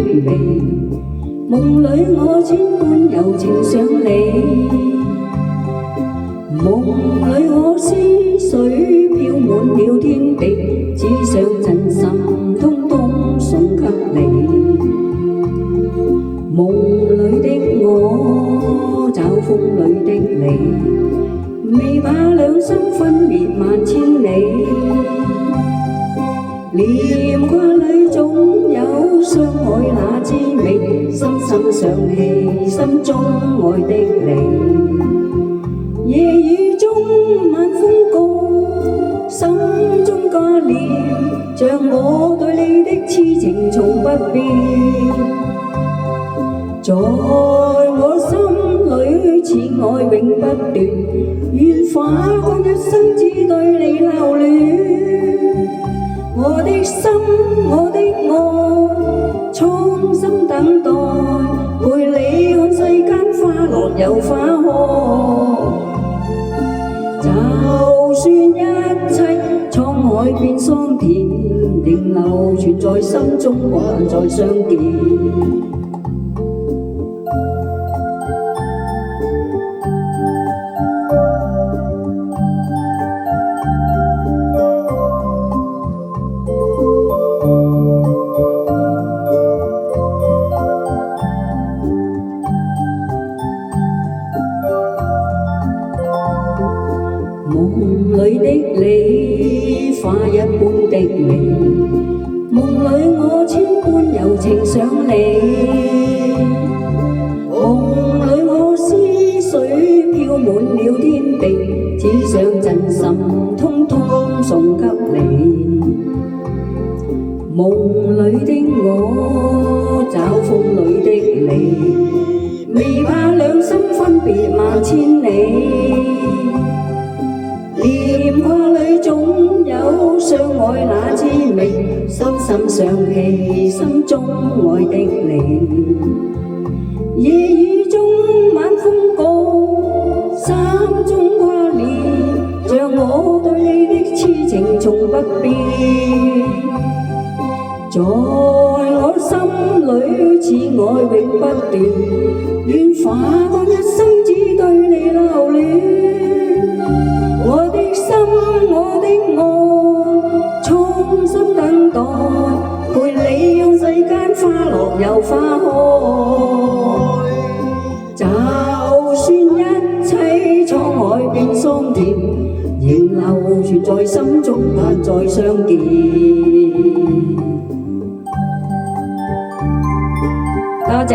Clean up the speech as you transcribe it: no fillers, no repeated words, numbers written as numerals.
美，夢裏我千般柔情想你。夢裏我思緒飄滿了天地，只想真心通通送給你。夢裏的我，找風裏的你，未把兩心分別萬千里。念掛裏總有相愛那滋味，深深想起心中愛的你。夜雨中晚風過，心中掛念，像我對你的痴情從不變。在我心裏此愛永不斷，願花光一生只對你留戀。我的心，我的愛，衷心等待，陪你看世間花落又花開。就算一切滄海變桑田，仍留存在心中，不能再相見。夢裏的你，花一般的美，夢裏我千般柔情想你。夢裏我思緒飄滿了天地，只想真心通通送給你。夢裏的我，找風裏的你，未把兩心分別萬千里。念掛裏總有相愛那滋味，深深想起心中愛的你。夜雨中晚風過，心中掛念，像我對你的痴情從不變。在我心裏此愛永不斷，願花光一生只對你留戀。我的心，我的愛，衷心等待，陪你看世間花落又花開。就算一切滄海變桑田，仍留存在心中，難再相見。多謝。